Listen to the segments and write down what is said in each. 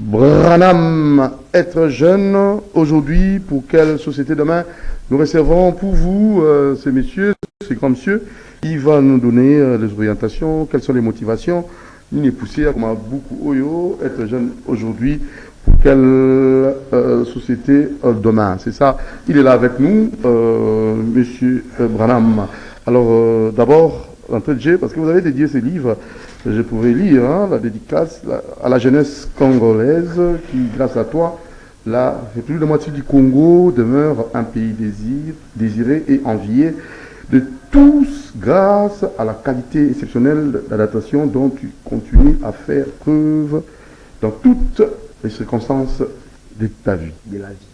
Branham, être jeune aujourd'hui, pour quelle société demain? Nous réservons pour vous, ces messieurs, ces grands messieurs, il va nous donner les orientations, quelles sont les motivations. Il est poussé à comme beaucoup Oyo, être jeune aujourd'hui, pour quelle société demain. C'est ça, il est là avec nous, monsieur Branham. Alors, d'abord, l'entrée de jeu, parce que vous avez dédié ces livres, je pourrais lire la dédicace à la jeunesse congolaise qui, grâce à toi, la République démocratique du Congo demeure un pays désiré et envié de tous grâce à la qualité exceptionnelle d'adaptation dont tu continues à faire preuve dans toutes les circonstances de ta vie,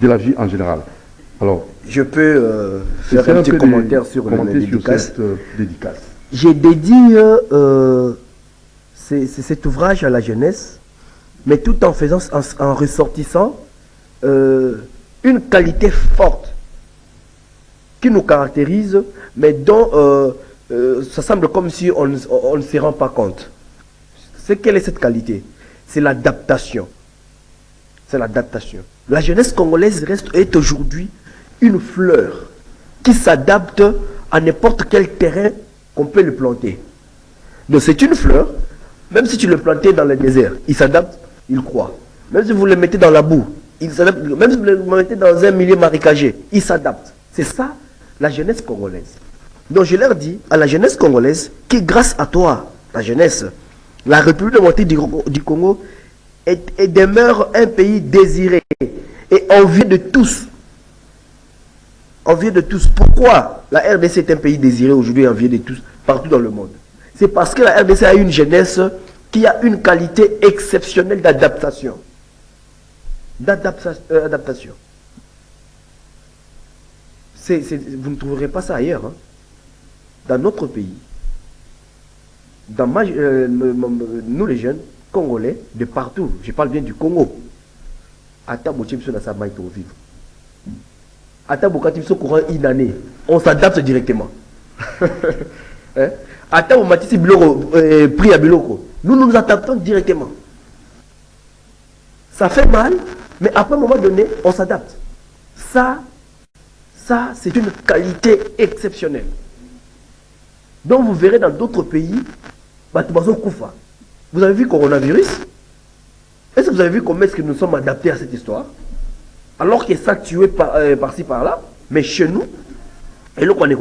de la vie en général. Alors, je peux faire un petit commentaire sur la dédicace. Cette dédicace. J'ai dédié cet ouvrage à la jeunesse, mais tout en faisant, en ressortissant une qualité forte qui nous caractérise, mais dont ça semble comme si on ne se rend pas compte. Quelle est cette qualité? C'est l'adaptation. C'est l'adaptation. La jeunesse congolaise est aujourd'hui une fleur qui s'adapte à n'importe quel terrain qu'on peut le planter. Donc c'est une fleur, même si tu le plantais dans le désert, il s'adapte, il croît. Même si vous le mettez dans la boue, il s'adapte. Même si vous le mettez dans un milieu marécagé, il s'adapte. C'est ça la jeunesse congolaise. Donc je leur dis à la jeunesse congolaise que grâce à toi, la jeunesse, la République démocratique du Congo et demeure un pays désiré et envié de tous. Envié de tous. Pourquoi la RDC est un pays désiré aujourd'hui et envié de tous partout dans le monde? C'est parce que la RDC a une jeunesse qui a une qualité exceptionnelle d'adaptation. D'adaptation. Vous ne trouverez pas ça ailleurs. Hein. Dans notre pays, dans nous les jeunes congolais, de partout, je parle bien du Congo, on s'adapte directement. Nous nous adaptons directement. Ça fait mal, mais après un moment donné, on s'adapte. Ça c'est une qualité exceptionnelle. Donc vous verrez dans d'autres pays, vous avez vu coronavirus? Est-ce que vous avez vu comment est-ce que nous sommes adaptés à cette histoire? Alors que ça tué par-ci par-là, mais chez nous, et là, on est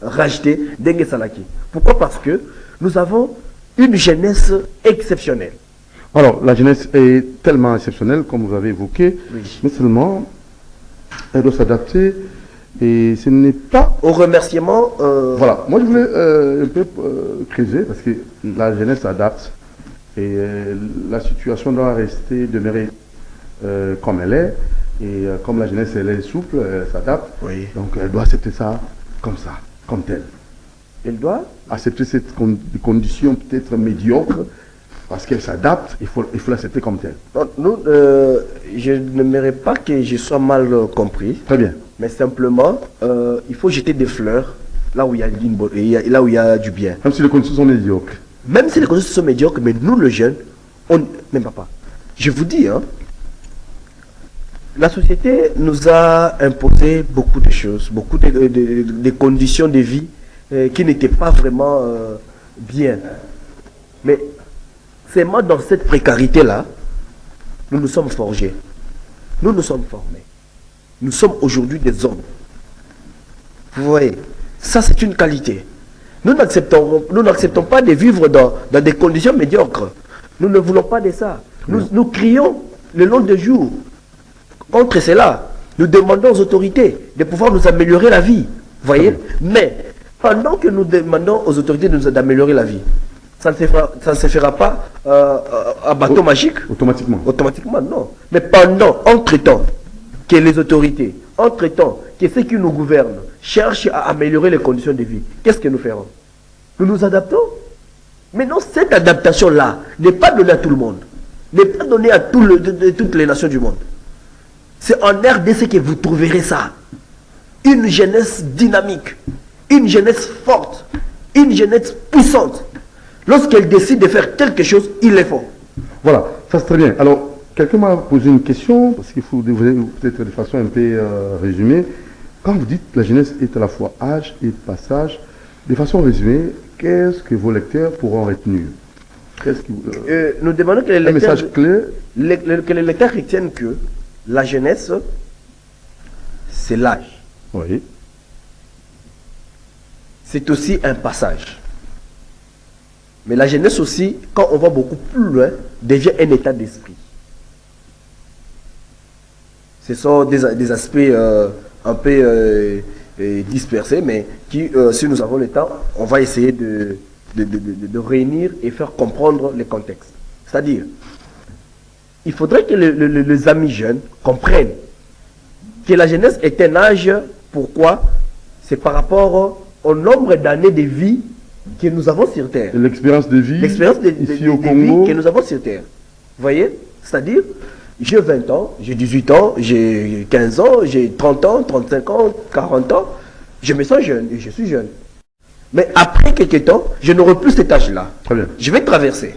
racheté dengue salaki. Pourquoi? Parce que nous avons une jeunesse exceptionnelle. Alors, la jeunesse est tellement exceptionnelle, comme vous avez évoqué, oui. Mais seulement, elle doit s'adapter, et ce n'est pas... Au remerciement... Voilà, moi je voulais un peu creuser, parce que la jeunesse s'adapte, et la situation doit demeurer comme elle est, et comme la jeunesse elle est souple, elle s'adapte, oui. Donc elle doit accepter ça, comme telle. Elle doit accepter cette condition peut-être médiocre, parce qu'elle s'adapte, il faut l'accepter comme telle. Nous, je n'aimerais pas que je sois mal compris. Très bien. Mais simplement, il faut jeter des fleurs là où il y a du bien. Même si les conditions sont médiocres. Même si les conditions sont médiocres, mais nous, les jeunes, même pas. Je vous dis, hein, la société nous a imposé beaucoup de choses, beaucoup de conditions de vie qui n'étaient pas vraiment bien. Mais seulement dans cette précarité-là, nous nous sommes forgés. Nous nous sommes formés. Nous sommes aujourd'hui des hommes. Vous voyez, ça c'est une qualité. Nous n'acceptons pas de vivre dans des conditions médiocres. Nous ne voulons pas de ça. Nous crions le long des jours contre cela. Nous demandons aux autorités de pouvoir nous améliorer la vie. Vous voyez? Mais pendant que nous demandons aux autorités d'améliorer la vie, ça ne se fera pas à bateau magique. Automatiquement. Automatiquement, non. Mais entre-temps, que les autorités, entre-temps, que ceux qui nous gouvernent cherchent à améliorer les conditions de vie, qu'est-ce que nous ferons? Nous nous adaptons. Mais non, cette adaptation-là n'est pas donnée à tout le monde. N'est pas donnée à toutes les nations du monde. C'est en RDC que vous trouverez ça. Une jeunesse dynamique, une jeunesse forte, une jeunesse puissante. Lorsqu'elle décide de faire quelque chose, ils le font. Voilà, Ça c'est très bien. Alors, quelqu'un m'a posé une question, parce qu'il faut peut-être de façon un peu résumée. Quand vous dites la jeunesse est à la fois âge et passage, de façon résumée, qu'est-ce que vos lecteurs pourront retenir? Nous demandons que les lecteurs, message clé. Que les lecteurs retiennent que la jeunesse, c'est l'âge. Oui. C'est aussi un passage. Mais la jeunesse aussi, quand on va beaucoup plus loin, devient un état d'esprit. Ce sont des aspects un peu dispersés, mais qui, si nous avons le temps, on va essayer de réunir et faire comprendre les contextes. C'est-à-dire, il faudrait que les amis jeunes comprennent que la jeunesse est un âge. Pourquoi? C'est par rapport au nombre d'années de vie que nous avons sur Terre. L'expérience de vie, ici au Congo, que nous avons sur Terre. Vous voyez? C'est-à-dire, j'ai 20 ans, j'ai 18 ans, j'ai 15 ans, j'ai 30 ans, 35 ans, 40 ans. Je me sens jeune et je suis jeune. Mais après quelques temps, je n'aurai plus cet âge-là. Très bien. Je vais traverser.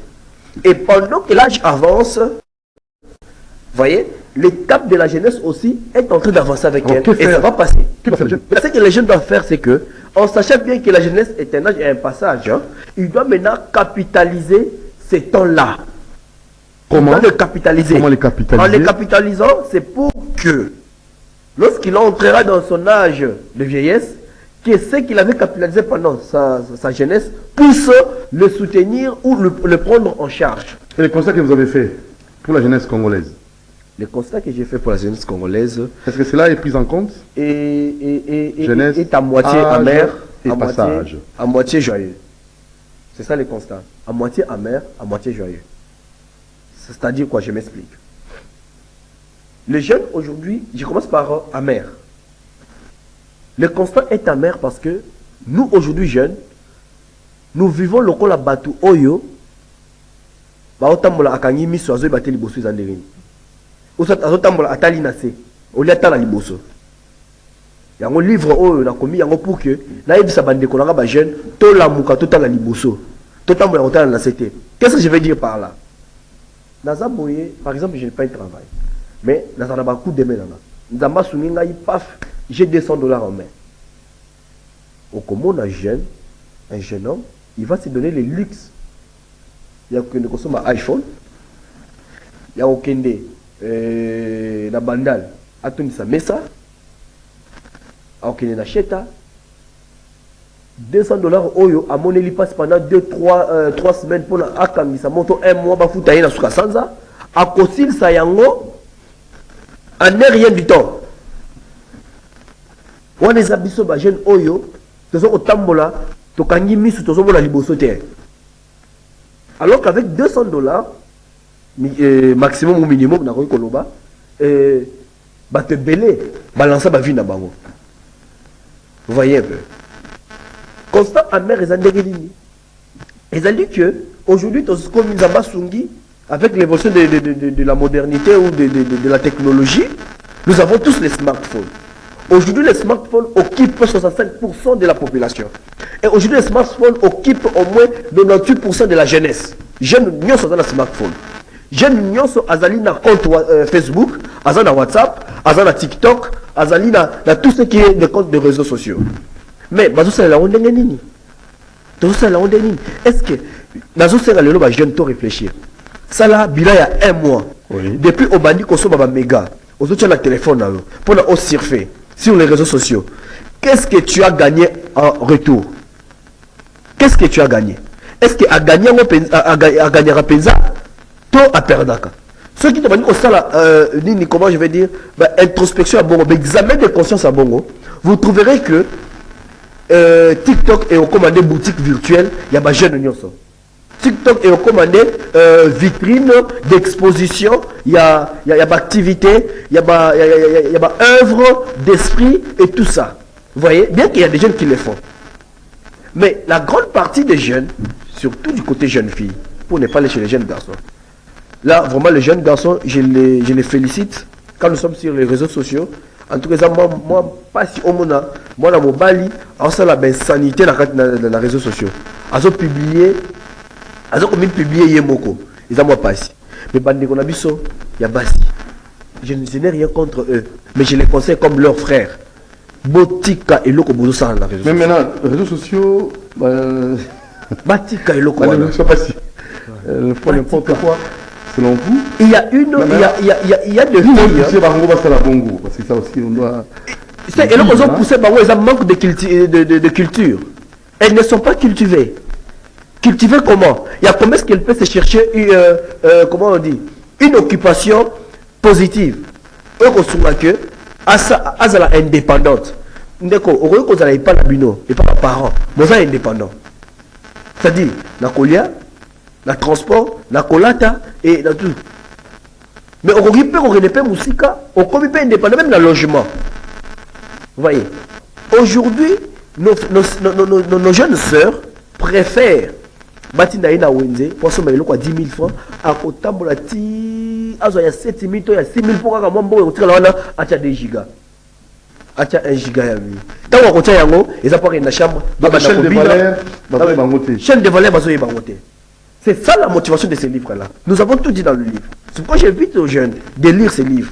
Et pendant que l'âge avance, vous voyez, l'étape de la jeunesse aussi est en train d'avancer avec elle. Et ça va passer. Ce que les jeunes doivent faire, c'est que, en sachant bien que la jeunesse est un âge et un passage, ils doivent maintenant capitaliser ces temps-là. Comment les capitaliser? Comment les capitaliser? En les capitalisant, c'est pour que, lorsqu'il entrera dans son âge de vieillesse, que ce qu'il avait capitalisé pendant sa jeunesse puisse le soutenir ou le prendre en charge. Et les constats que vous avez fait pour la jeunesse congolaise? Les constats que j'ai fait pour la jeunesse congolaise, est-ce que cela est pris en compte? Jeunesse, est à moitié âge amer et passage. à moitié joyeux. C'est ça les constats. À moitié amer, à moitié joyeux. C'est-à-dire quoi? Je m'explique. Les jeunes aujourd'hui, je commence par amer. Le constat est amer parce que nous aujourd'hui jeunes, nous vivons le col à Batu Oyo, baotambola akangi miso azo bateli bosso izanderini. Osa azotambola atali nase, oli atala liboso. Yango livre oyo na komi yango pour que na yebisa bandeko nanga ba jeune to la muka to tala liboso. To tambola otala na c'était. Qu'est-ce que je veux dire par là? Naza boye, par exemple, je n'ai pas de travail. Mais naza na ba coup de main nanga. Nzamba suninga yi paf, j'ai 200 dollars en main. Au Congo, un jeune homme, il va se donner les luxes. Il y a qui consomme un iPhone, il y a Okende, la bandale, a tenu sa messa, a Okende na cheta, 200 dollars oyo, à mon éli passe pendant 3 semaines pour la akami, ça monte un mois, ba fouta na suka sanza, a kosil sa yango, en rien du temps. On les abisso ba jeune oyo, tozo otambola, tokangi misu tozo bola liboso te. Alors qu'avec 200 dollars, maximum ou minimum, na koyi koloba, ba te belé, balancer ba vie na bango. Vous voyez un peu. Constant amer et zandegelini. Ils ont dit que aujourd'hui, comme Nzamba Sungi, avec l'évolution de la modernité ou de la technologie, nous avons tous les smartphones. Aujourd'hui, les smartphones occupent 65% de la population. Et aujourd'hui, les smartphones occupent au moins 98% de la jeunesse. Jeunes n'y sont dans le smartphone. Jeunes n'y sont azali na compte Facebook, azali na WhatsApp, azali na TikTok, azali na tout ce qui est des comptes de réseaux sociaux. Mais, est-ce que nazo sera le ba jeune to réfléchir? Ça là, bila ya 1 mois. Oui. Depuis au bandi ko so ba méga, aux autres la téléphone pour la surfer sur les réseaux sociaux. Qu'est-ce que tu as gagné en retour? Qu'est-ce que tu as gagné? Est-ce que a gagné a gagné rapenza to a perdaka? Ceux qui te disent au sala comment je vais dire, introspection à bongo, examen de conscience à bongo, vous trouverez que TikTok est au commandé boutique virtuelle, il y a des jeunes nyonso. TikTok est au commandé vitrine d'exposition, il y a activité, il y a œuvre d'esprit et tout ça. Vous voyez, bien qu'il y a des jeunes qui le font. Mais la grande partie des jeunes, surtout du côté jeunes filles, pour ne pas aller chez les jeunes garçons. Là, vraiment, les jeunes garçons, je les félicite quand nous sommes sur les réseaux sociaux. En tout cas, moi pas si au monde, moi dans mon bali, en ça la sanité dans les réseaux sociaux. Ils ont publié yemoko. Ils ont moi pas si. Les bandits qu'on a vu, il y a Bassi. Je n'ai rien contre eux, mais je les conseille comme leurs frères. Botika et Loko Bozo ça dans les réseaux. Mais maintenant, les réseaux sociaux, Batika et Loko. Je ne sais pas si ils font n'importe quoi, selon vous. Il y a une, il y a deux filles. C'est la Bongo, parce que ça aussi, on doit. Et là, ils ont poussé, ils manquent de culture. Elles ne sont pas cultivées. Cultiver comment? Il y a comment est-ce qu'elle peut se chercher comment on dit, une occupation positive. Eux, on se que Azala indépendante. Ndeko, on ne peut pas la bino, et pas les parents. Mais ça indépendant. C'est-à-dire, la colia, la transport, la colata et la tout. Mais on ne peut pas musique, on ne peut pas indépendant, même le logement. Vous voyez, aujourd'hui, nos jeunes sœurs préfèrent Batina ina wenze pour sommer le quoi 10 000 francs à kotambola ti azo ya 7 000 to ya 6 000 pour ka mwambo o tika wana acha 2 giga acha 1 giga ya mi tango ko tia yango eza pas na chambre baba na kobina baba bangote chaîne de valeur bazo bangote. C'est ça la motivation de ces livres là. Nous avons tout dit dans le livre. C'est pourquoi j'invite aux jeunes de lire ces livres,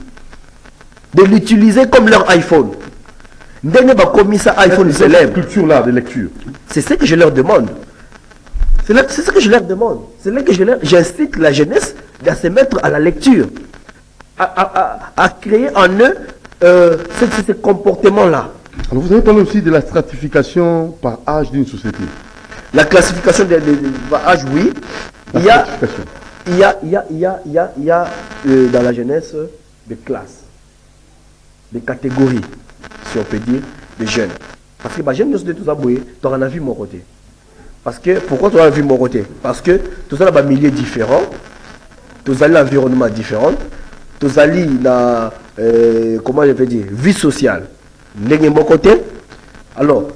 de l'utiliser comme leur iPhone. Ndenge ba commis ça iPhone célèbre culture là de lecture. C'est ce que je leur demande. C'est ce que je leur demande. C'est là que j'incite la jeunesse à se mettre à la lecture, à créer en eux ce comportement-là. Alors vous avez parlé aussi de la stratification par âge d'une société. La classification par âge, oui. Il y a dans la jeunesse des classes, des catégories, si on peut dire, des jeunes. Parce que les jeunes, nous sommes tous aboués, tu en as vu mon côté. Parce que, pourquoi tu as vu mon côté? Parce que tous as un milieu différent, tous as l'environnement différent, tous as la, comment je peux dire, vie sociale. Mon côté. Alors,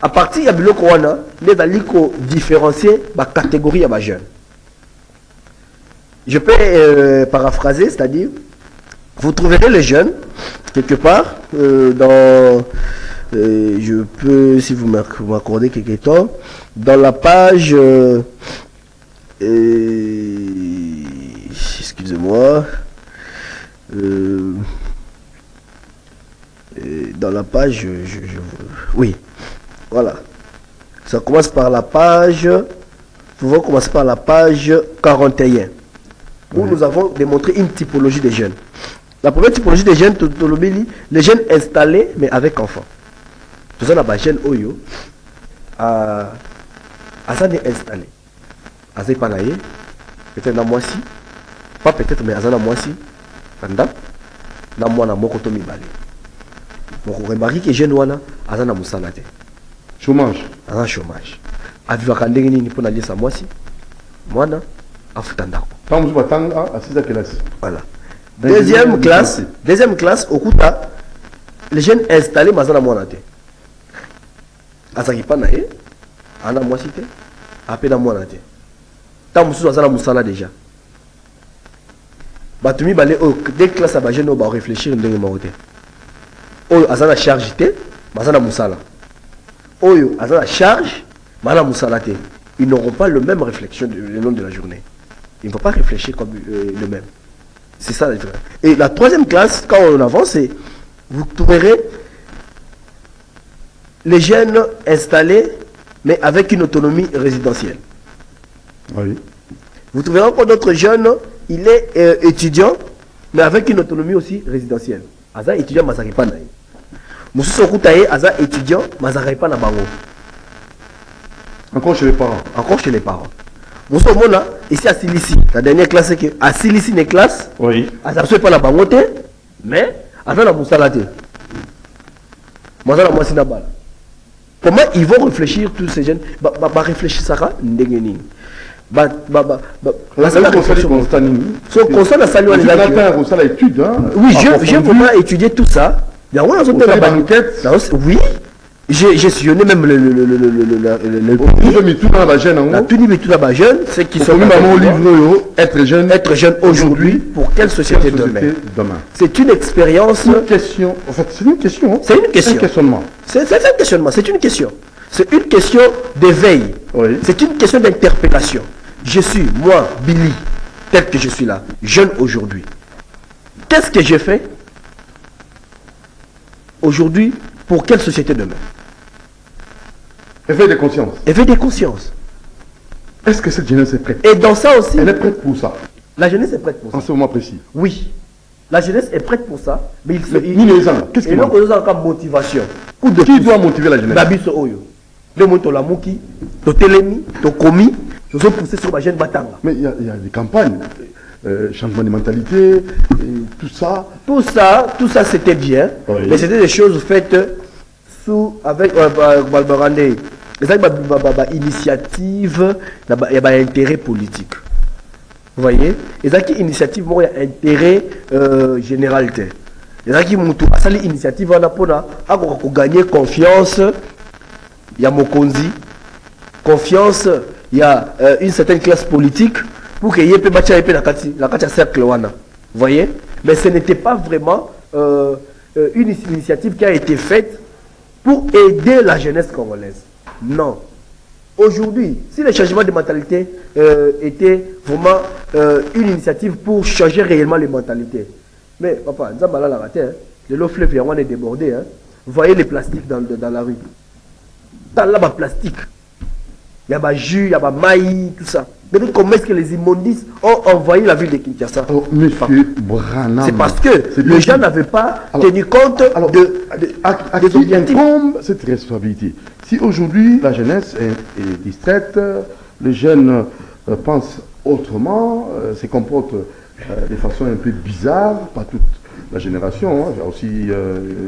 à partir de ce qu'on les allons différencier la catégorie à ma jeune. Je peux paraphraser, c'est-à-dire, vous trouverez les jeunes quelque part dans. Je peux, si vous m'accordez quelques temps, dans la page, excusez-moi, dans la page, oui, voilà, ça commence par la page, pouvons commencer par la page 41, où nous avons démontré une typologie des jeunes. La première typologie des jeunes, les jeunes installés, mais avec enfants. Tout ça, la jeune Oyo, à ça installé. À ça, peut-être dans moi-ci, pas peut-être, mais à ça, dans moi-ci, pendant, dans moi, dans mon côté, donc, on remarque que jeune Wana, à ça, dans mon salade. Chômage. À ça, chômage. À vivre à Kandengini, pour aller à moi-ci, moi, à Futandako. Tant que vous êtes à 6 classe. Voilà. Deuxième classe, au Kouta, les jeunes installés, mais à ça, dans mon salade. Azaki nae ana mwasi te apena mwana te ta mususu azala musala déjà batumi balé des classes ba jeune ba réfléchir ndenge maote oyo azala charge te bazala musala oyo azala charge mala musala te. Ils n'auront pas le même réflexion le long de la journée. Ils ne vont pas réfléchir comme le même. C'est ça la différence. Et la troisième classe, quand on avance, vous trouverez les jeunes installés, mais avec une autonomie résidentielle. Oui. Vous trouverez encore d'autres jeunes, il est étudiant, mais avec une autonomie aussi résidentielle. Aza étudiant, mais ça n'est pas naïf. Moussou Koutaye, Aza étudiant, mais ça n'est pas na bango. Encore chez les parents. Encore chez les parents. Moussou Mona, ici à Silici, la dernière classe, c'est que à Silici, les classes, oui. Aza ne pas na bango, mais Aza na Moussalate. Aza na Mouassinabala. Comment ils vont réfléchir tous ces jeunes? Réfléchir ça, ndengeni. Oui, je peux pas étudier tout ça. Oui, j'ai sillonné même ceux qui sont être jeune aujourd'hui pour quelle société demain. C'est une expérience. Une question. En fait, c'est une question. C'est une question. C'est un questionnement. C'est un questionnement. C'est une question. C'est une question d'éveil. Oui. C'est une question d'interpellation. Je suis, moi, Billy. tel que je suis là, jeune aujourd'hui. Qu'est-ce que j'ai fait aujourd'hui pour quelle société demain? Éveil de conscience. Éveil de conscience. Est-ce que cette jeunesse est prête? Et dans ça aussi, Elle est prête pour ça, la jeunesse est prête pour ça. en ce moment précis. Oui, la jeunesse est prête pour ça, mais il se... Qu'est-ce qui Et manque? donc, on a encore motivation. Coup de Qui pouce. doit motiver la jeunesse? Babiso Oyo. Le monde la mouki, to telemi, to komi, nous avons poussé sur ma jeune batanga. Mais il y a des campagnes, changement de mentalité, et tout ça. Tout ça c'était bien, Oui. mais c'était des choses faites sous, avec Balbarandé. C'est initiative, il y a intérêt politique. Vous voyez? Et ça qui initiative, il y a intérêt général. Et ça qui monte à cette initiative, on a pour gagner confiance. Il y a Mokonzi, confiance, il y a une certaine classe politique pour qu'il y ait la cercle. Vous voyez? Mais ce n'était pas vraiment une initiative qui a été faite pour aider la jeunesse congolaise. Non. Aujourd'hui, si le changement de mentalité était vraiment une initiative pour changer réellement les mentalités. Mais papa, Nzambala l'a raté, le lot fleuve on est débordé. Hein. Vous voyez les plastiques dans la rue. Dans là, plastique. Il y a des jus, il y a des maïs, tout ça. Mais comment est-ce que les immondices ont envahi la ville de Kinshasa? Oh, monsieur Branham. C'est parce que les gens n'avaient pas tenu compte à des qui objectifs. incombe cette responsabilité? Si aujourd'hui la jeunesse est distraite, les jeunes pensent autrement, se comportent de façon un peu bizarre, pas toute la génération, hein, il y a aussi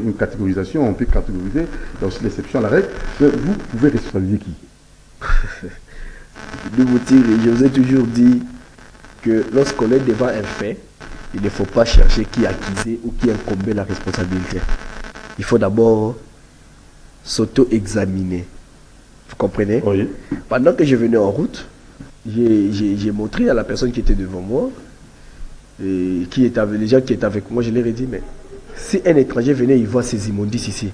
une catégorisation, on peut catégoriser, il y a aussi l'exception à la règle, mais vous pouvez responsabiliser qui? Je vous ai toujours dit que lorsqu'on est devant un fait, il ne faut pas chercher qui accuser ou qui incombe la responsabilité. Il faut d'abord s'auto-examiner. Vous comprenez? Oui. Pendant que je venais en route, j'ai montré à la personne qui était devant moi, et les gens qui étaient avec moi, je leur ai dit, mais si un étranger venait, il voit ces immondices ici,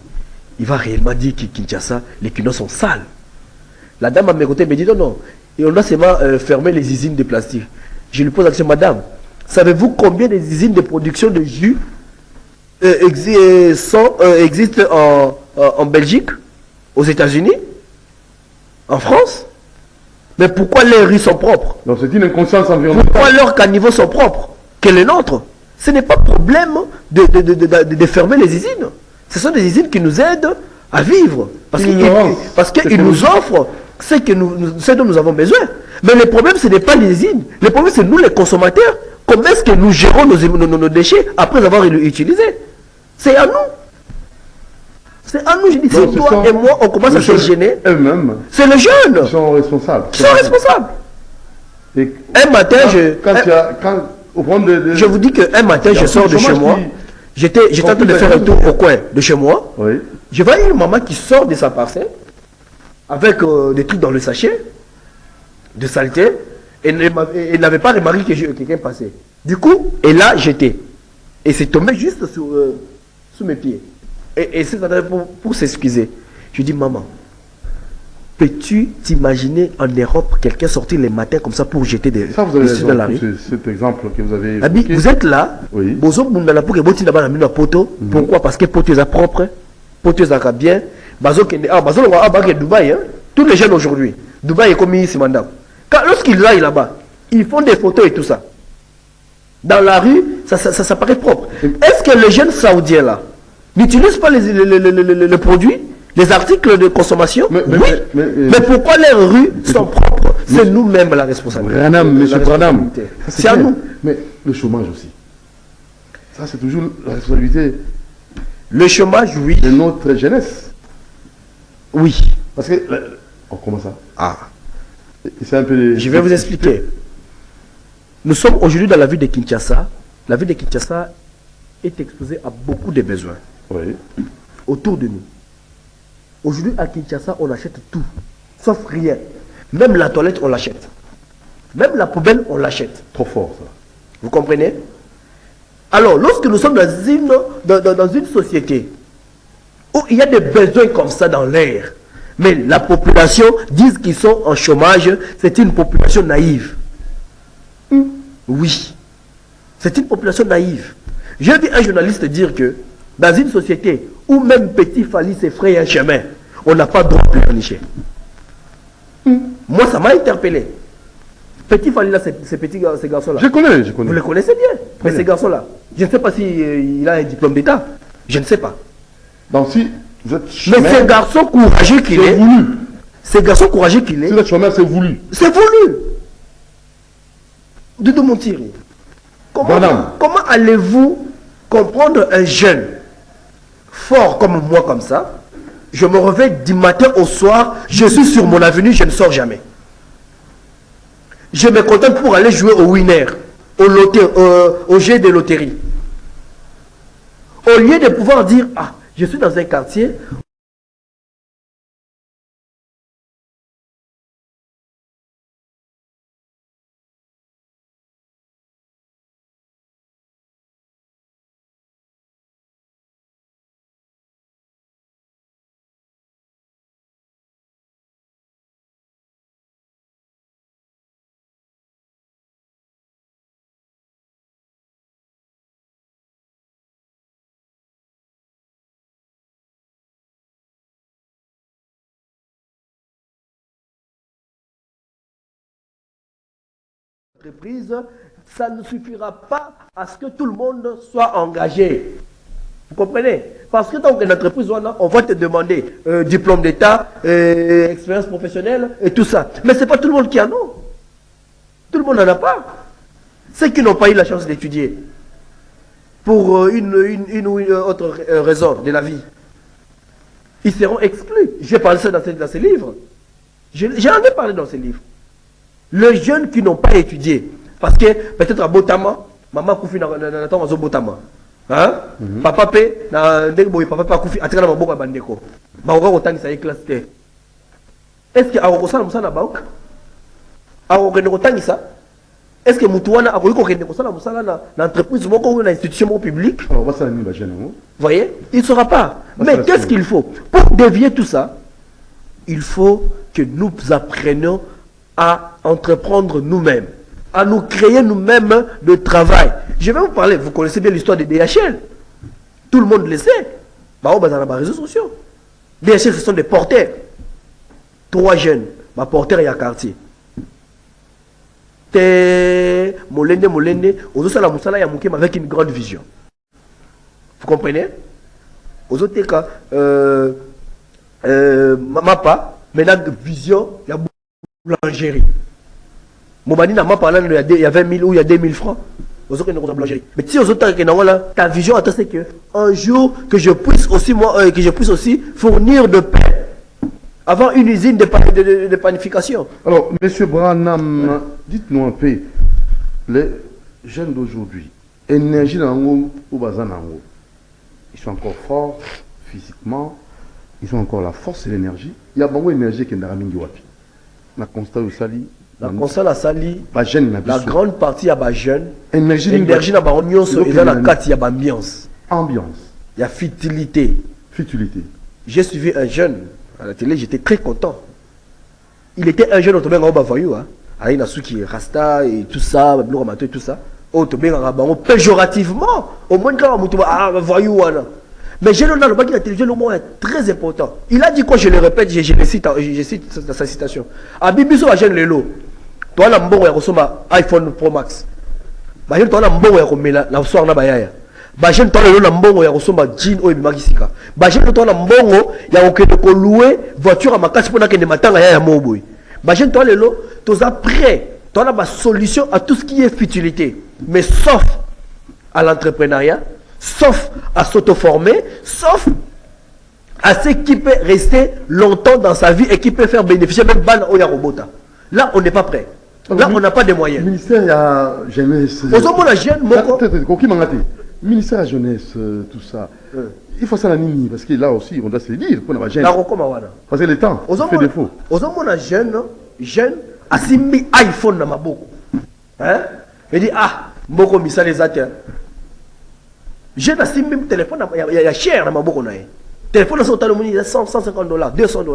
il va réellement dire qu'à Kinshasa, les culottes sont sales. La dame à mes côtés me dit, non, et on doit seulement fermer les usines de plastique. Je lui pose la question, madame, savez-vous combien des usines de production de jus existent en Belgique, aux États-Unis, en France? Mais pourquoi les rues sont propres? Donc c'est une inconscience environnementale. Pourquoi leurs caniveaux sont propres que les nôtres? Ce n'est pas problème de fermer les usines. Ce sont des usines qui nous aident à vivre. Parce qu'ils nous offrent ce dont nous avons besoin. Mais le problème, ce n'est pas les usines. Le problème, c'est nous les consommateurs. Comment est-ce que nous gérons nos déchets après avoir utilisé? C'est à nous. C'est à nous, je dis, c'est toi et moi, on commence à se gêner. Eux-mêmes. C'est les jeunes. Ils sont responsables. Ils sont responsables. Et un matin, je vous dis qu'un matin, je sors de chez moi. J'étais en train de faire un tour au coin de chez moi. Oui. Je vois une maman qui sort de sa parcelle avec des trucs dans le sachet, de saleté, et elle n'avait pas remarqué que quelqu'un passait. Du coup, elle a jeté. Et c'est tombé juste sous mes pieds. Et c'est pour s'excuser. Je dis, maman, peux-tu t'imaginer en Europe quelqu'un sortir les matins comme ça pour jeter des ça, vous avez raison, dans la rue? cet exemple que vous avez évoqué. Vous êtes là, oui. Pourquoi? Parce que poteau est propre, poteau est bien. Dubaï, hein? Tous les jeunes aujourd'hui, Dubaï est comme ici maintenant. Lorsqu'ils aillent là-bas, ils font des photos et tout ça. Dans la rue, ça paraît propre. Est-ce que les jeunes saoudiens là n'utilisent pas les produits, les articles de consommation? Oui. Mais pourquoi les rues sont propres? C'est nous-mêmes la responsabilité. Monsieur Branham, c'est à nous. Mais le chômage aussi. Ça, c'est toujours la responsabilité. Le chômage, oui. De notre jeunesse. Oui. Parce que... Oh, comment ça? Ah. C'est un peu... Je vais vous expliquer. Nous sommes aujourd'hui dans la ville de Kinshasa. La ville de Kinshasa est exposée à beaucoup de besoins. Oui. Autour de nous. Aujourd'hui, à Kinshasa, on achète tout. Sauf rien. Même la toilette, on l'achète. Même la poubelle, on l'achète. Trop fort, ça. Vous comprenez? Alors, lorsque nous sommes dans une société où il y a des besoins comme ça dans l'air, mais la population dit qu'ils sont en chômage, c'est une population naïve. Oui. C'est une population naïve. J'ai vu un journaliste dire que dans une société où même Petit Fally s'effraie un chemin, on n'a pas droit de pleurnicher. Moi, ça m'a interpellé. Petit Fally, là, ces garçons-là. Je connais. Vous les connaissez bien. Mais ces garçons-là, je ne sais pas s'il a un diplôme d'État. Je ne sais pas. Donc si vous êtes mais ces garçons courageux qu'il est, voulu. Ces garçons courageux qu'il est, si vous êtes chômeur, c'est voulu. C'est voulu. De mentir. Comment allez-vous comprendre un jeune fort comme moi, comme ça? Je me réveille du matin au soir, je suis sur mon avenue, je ne sors jamais. Je me contente pour aller jouer au winner, au jeu de loterie. Au lieu de pouvoir dire, ah, je suis dans un quartier. Ça ne suffira pas à ce que tout le monde soit engagé. Vous comprenez? Parce que dans une entreprise, on va te demander diplôme d'État, expérience professionnelle et tout ça. Mais ce n'est pas tout le monde qui en a. Tout le monde n'en a pas. Ceux qui n'ont pas eu la chance d'étudier pour une ou une autre raison de la vie, ils seront exclus. J'ai parlé ça dans ces livres. J'en ai parlé dans ces livres. Les jeunes qui n'ont pas étudié, parce que peut-être à Botama, maman Koufi n'a pas Botama. Hein? Papa P, papa Koufi, a tiré la boca bandeko. Baoka autant ça est classe. Est-ce que Arokosa n'a pas Baoka? Arokosa ça? Est-ce que Moutouana a Arokosa dans l'entreprise ou dans l'institution publique? Vous voyez? Il ne saura pas. Mais qu'est-ce qu'il faut? Pour dévier tout ça, il faut que nous apprenions à entreprendre nous-mêmes, à nous créer nous-mêmes le travail. Je vais vous parler, vous connaissez bien l'histoire de DHL. Tout le monde le sait. Dans les réseaux sociaux. DHL, ce sont des porteurs. 3 jeunes, porteurs et à quartier. Molende, avec une grande vision. Vous comprenez? Aux autres cas, Mapa, maintenant, vision, il y a boulangerie. Mobani n'a pas parlé, il y a 20 000 ou il y a 2 000 francs. Aux autres, boulangerie. Mais si aux autres, ta vision, c'est que un jour, que je puisse aussi fournir de pain. Avoir une usine de panification. Alors, M. Branham, dites-nous un peu, les jeunes d'aujourd'hui, énergie dans l'eau ou bazan dans l'eau, ils sont encore forts physiquement, ils ont encore la force et l'énergie. Il y a beaucoup d'énergie qui est dans la mingi wapi. La constat au sali. La constat la sali. La grande partie à bas jeune. Énergie dans la réunion, il y a la carte, il y a ambiance. Ambiance. Il y a futilité. Futilité. J'ai suivi un jeune à la télé, j'étais très content. Il était un jeune autobé en voyou, hein. Il a su qui rasta et tout ça, et tout ça. Autobé en péjorativement. Au moins quand on voyou, mais j'ai le nom de la télévision, le mot est très important. Il a dit quoi, je le répète, je cite sa citation. A Bibiso a jeune Lelo. Toi, la mbongo ya kosoma iPhone Pro Max. Bah, toi, la mbongo ya komela la soir na bayaya. Bah, toi, la mbongo ya kosoma jean o ebimakisika. Bah, toi, la mbongo ya okende ko louer voiture à makasi pona kende matanga ya moboy. Bah, toi, lelo, toi, prêt. Toi, la solution à tout ce qui est futilité. Mais sauf à l'entrepreneuriat, sauf à s'auto-former, sauf à ce qui peut rester longtemps dans sa vie et qui peut faire bénéficier même Ban Oya Robota. Là, on n'est pas prêt. Là, on n'a pas de moyens. Le ministère de la jeunesse. Ministère de la jeunesse, tout ça. Il faut ça la nini, parce que là aussi, on doit se dire. Parce que le temps fait défaut. Aux hommes, on a jeune, asimbi iPhone na maboko. Hein? Il dit, ah, mboko misa les atia. J'ai un téléphone, il y a cher dans ma bourre. Le téléphone, il y a 100, 150 $, 200 $.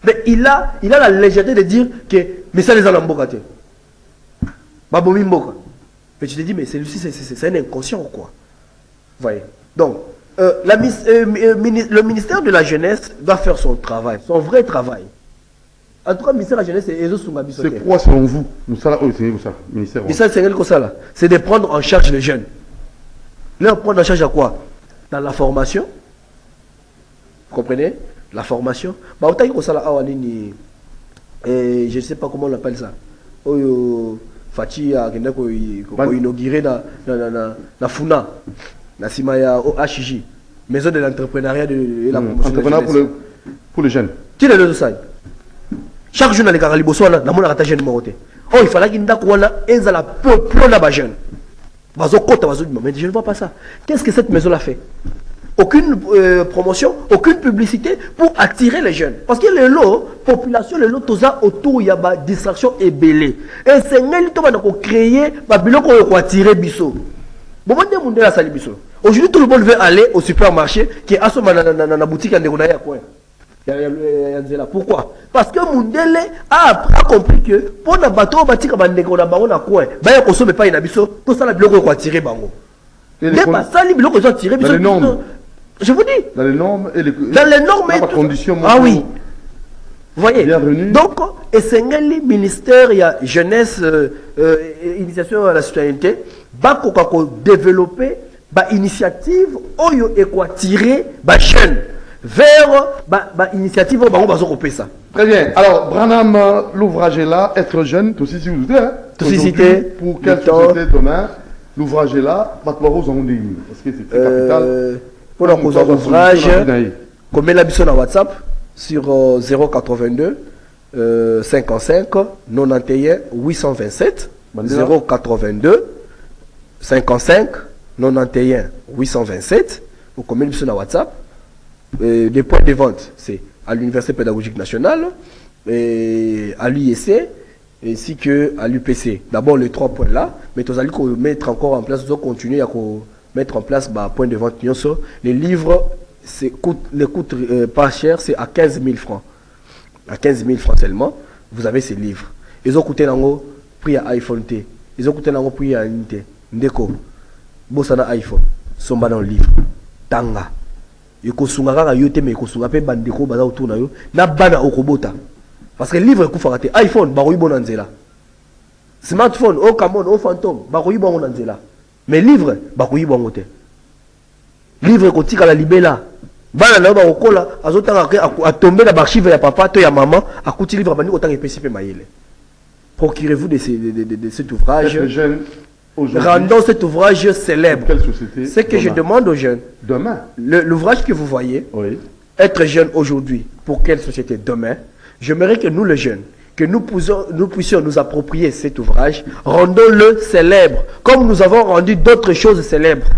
Mais il a la légèreté de dire que mais ça les a l'embocate. Babomi Mboka. Mais tu te dis, mais celui-ci, c'est un inconscient ou quoi? Vous voyez? Donc, le ministère de la Jeunesse va faire son travail, son vrai travail. En tout cas, le ministère de la Jeunesse, c'est quoi selon vous? Ministère. C'est de prendre en charge les jeunes. Leur prendre en charge à quoi? Dans la formation. Vous comprenez? La formation. Et je ne sais pas comment on appelle ça. Fati a inauguré la FUNA, la Simaya au HJ, Maison de l'entrepreneuriat et la promotion. Entrepreneur pour les jeunes. Tu le deux ça. Chaque jour dans les Caraliboso, là, dans mon attaché de Moroté. Oh, il fallait qu'il y ait un peu de jeunes. Mais je ne vois pas ça. Qu'est-ce que cette maison-là fait? Aucune promotion, aucune publicité pour attirer les jeunes. Parce que les lots, population, les lots, tout ça, autour, il y a des distractions et belées. Et c'est un peu de créer, pour attirer Bisso. Aujourd'hui, tout le monde veut aller au supermarché qui est à la boutique de quoi. Pourquoi? Parce que Mundele a compris que pour la bateau, bâtir comme un négro na bango na coin, bah il consomme pas une abisso, tout ça la bloc pour attirer bango. Mais pas ça les blocs pour attirer bisso. Je vous dis. Dans les normes et les conditions. Ah oui. Vous voyez. Bienvenue. Donc, et c'est un ministère, il y a jeunesse, initiation à la citoyenneté, bah développer bah initiative, oyo et quoi tirer bah jeunes vers initiative ça. Très bien. Alors, Branham, l'ouvrage est là, être jeune, tout si vous êtes. Tout cité. Pour quelle société demain, l'ouvrage est là, parce que c'est très capital. Pour l'ouvrage, comme la mission sur WhatsApp, sur 082 55 91 827. 082 55 91 827. Ou comme la mission sur WhatsApp. Les points de vente, c'est à l'Université pédagogique nationale, et à l'UIC, ainsi qu'à l'UPC. D'abord les 3 points là, mais nous allons mettre encore en place, nous allons continuer à mettre en place point de vente. Les livres, ne coûtent pas cher, c'est à 15 000 francs. À 15 000 francs seulement, vous avez ces livres. Ils ont coûté un prix à iPhone T. Ils ont coûté un prix à Unité. Ndeko. Bossana iPhone. Somba dans le livre. Tanga. Yokosunga yote mais yokosunga pe bandeko baza autour na yo na bana okobota parce que livre kufakate iPhone ba koyibo na nzela smartphone au Camon au Phantom ba koyibo na nzela mais livre ba koyibo ngote livre kotika la libela bana na ba kokola azotanga a tomber na archive ya papa to ya maman akuti livre bandi kotanga epesi pe mayele. Procurez-vous de cet ouvrage. Rendons cet ouvrage célèbre. Quelle société? C'est que je demande aux jeunes. Demain. L'ouvrage que vous voyez, oui. Être jeune aujourd'hui, pour quelle société demain? J'aimerais que nous, les jeunes, que nous puissions nous approprier cet ouvrage, rendons-le célèbre, comme nous avons rendu d'autres choses célèbres.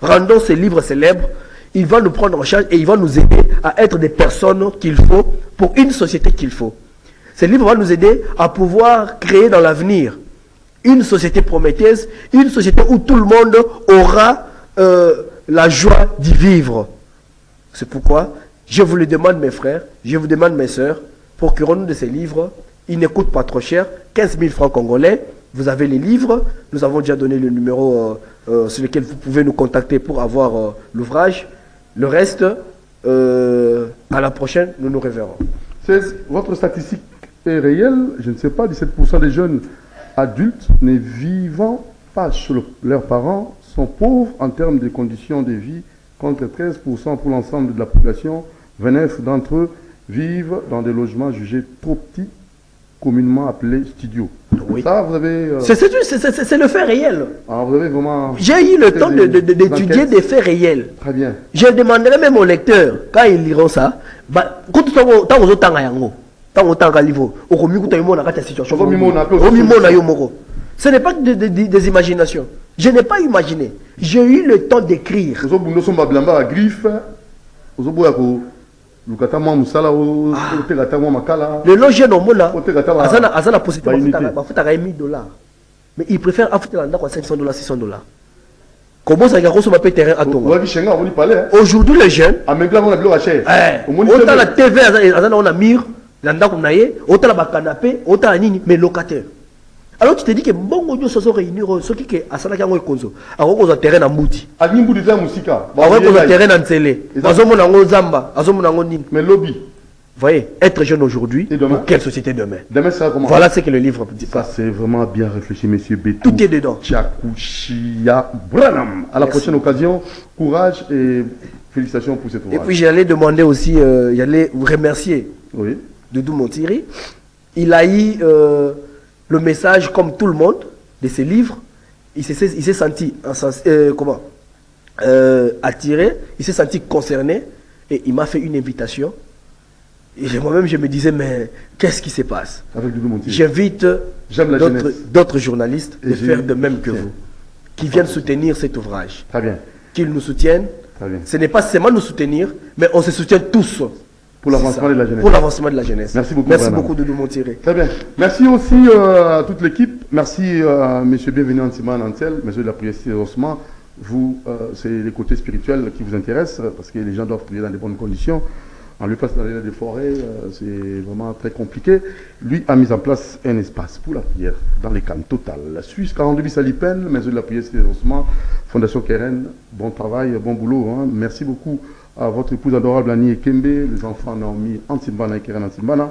Rendons ces livres célèbres, il va nous prendre en charge et il va nous aider à être des personnes qu'il faut pour une société qu'il faut. Ces livres vont nous aider à pouvoir créer dans l'avenir une société prometteuse, une société où tout le monde aura la joie d'y vivre. C'est pourquoi je vous le demande, mes frères, je vous demande, mes sœurs, procurons-nous de ces livres. Ils ne coûtent pas trop cher, 15 000 francs congolais. Vous avez les livres. Nous avons déjà donné le numéro sur lequel vous pouvez nous contacter pour avoir l'ouvrage. Le reste, à la prochaine, nous nous reverrons. Votre statistique est réelle. Je ne sais pas, 17% des jeunes adultes ne vivant pas chez leurs parents sont pauvres en termes de conditions de vie, contre 13% pour l'ensemble de la population. 29 d'entre eux vivent dans des logements jugés trop petits, communément appelés studios. Oui. Ça, vous avez... C'est le fait réel. Alors, vous avez vraiment... J'ai eu le temps d'étudier des faits réels. Très bien. Je demanderai même aux lecteurs, quand ils liront ça, quand tu ce n'est pas des imaginations. Je n'ai pas imaginé. J'ai eu le temps d'écrire. Le logement au Mola, Azana possibilité $1000. Mais il préfère affronter $500, $600. Comment ça va terrain à Tonga? Aujourd'hui, les jeunes, autant la TV, on a mur, autant la canapé, autant la nini, mais locataire. Alors tu te dis que bon, on se réunir, ce qui est à Salaka, on est conso. Alors on a terrain à Mouti. À Nimbu de Musika. Alors on a terrain à Nsele. On Zamba. Mais lobby. Vous voyez, être jeune aujourd'hui, et demain, pour quelle société demain? Demain sera comment? Voilà ce que le livre dit. Ça, c'est vraiment bien réfléchi, monsieur Bétou. Tout est dedans. Tchakouchia Branham. À la prochaine occasion, courage et félicitations pour cette ouvrage. Et puis j'allais demander aussi, j'allais vous remercier Doudou Montiri. Il a eu le message, comme tout le monde, de ses livres. Il s'est senti attiré, il s'est senti concerné et il m'a fait une invitation. Et moi-même, je me disais, mais qu'est-ce qui se passe? J'invite d'autres journalistes de faire de même que vous, qui viennent soutenir cet ouvrage. Très bien. Qu'ils nous soutiennent. Très bien. Ce n'est pas seulement nous soutenir, mais on se soutient tous. Pour l'avancement de la jeunesse. Pour l'avancement de la jeunesse. Merci beaucoup. Merci beaucoup de nous montrer. Très bien. Merci aussi à toute l'équipe. Merci à M. Bienvenu Antiman Ansel, M. de la prière Osman. Vous, c'est les côtés spirituels qui vous intéressent, parce que les gens doivent prier dans de bonnes conditions. En lui place dans les forêts, c'est vraiment très compliqué. Lui a mis en place un espace pour la prière dans les calmes total. La Suisse, 42 bis à Lipen, Maison de la prière Osman, Fondation Keren, bon travail, bon boulot. Hein. Merci beaucoup à votre épouse adorable Annie Ekembe, les enfants Naomi Antimbana et Keren Antimbana,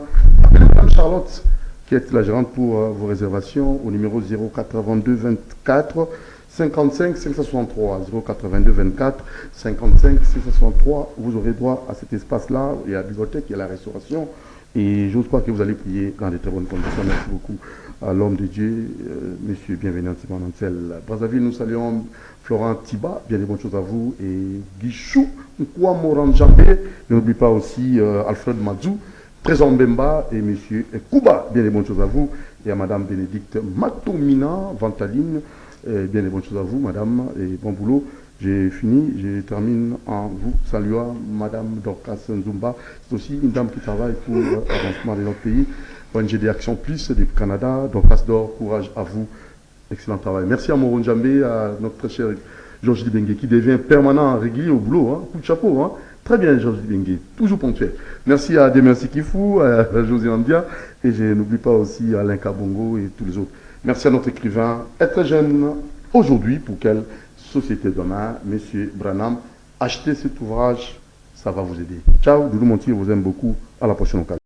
Mme Charlotte, qui est la gérante pour vos réservations au numéro 082 24 55 563 082 24 55 563. Vous aurez droit à cet espace-là. Il y a la bibliothèque, il y a la restauration. Et j'ose croire que vous allez prier dans de très bonnes conditions. Merci beaucoup à l'homme de Dieu, monsieur bienvenu Antiman Ansel. Brazzaville, nous saluons Florent Tiba, bien des bonnes choses à vous. Et Guichou Nkouamoran Jambé. N'oublie pas aussi Alfred Madzou, Trésor Mbemba et monsieur Kouba, bien des bonnes choses à vous. Et à madame Bénédicte Matomina Vantaline. Bien les bonnes choses à vous, madame, et bon boulot. J'ai fini, je termine en vous saluant madame Dorcas Nzumba. C'est aussi une dame qui travaille pour l'avancement de notre pays. ONG des Actions Plus du Canada. Dorcas Dor, courage à vous. Excellent travail. Merci à Moron Djambé, à notre très cher Georges Dibengue, qui devient permanent, régulier au boulot. Hein. Coup de chapeau. Hein. Très bien, Georges Dibengue, toujours ponctuel. Merci à Demersi Kifou, à José Andia, et je n'oublie pas aussi à Alain Kabongo et tous les autres. Merci à notre écrivain, être jeune aujourd'hui, pour quelle société demain, Monsieur Branham. Achetez cet ouvrage, ça va vous aider. Ciao, Doudou Montier vous aime beaucoup. À la prochaine occasion.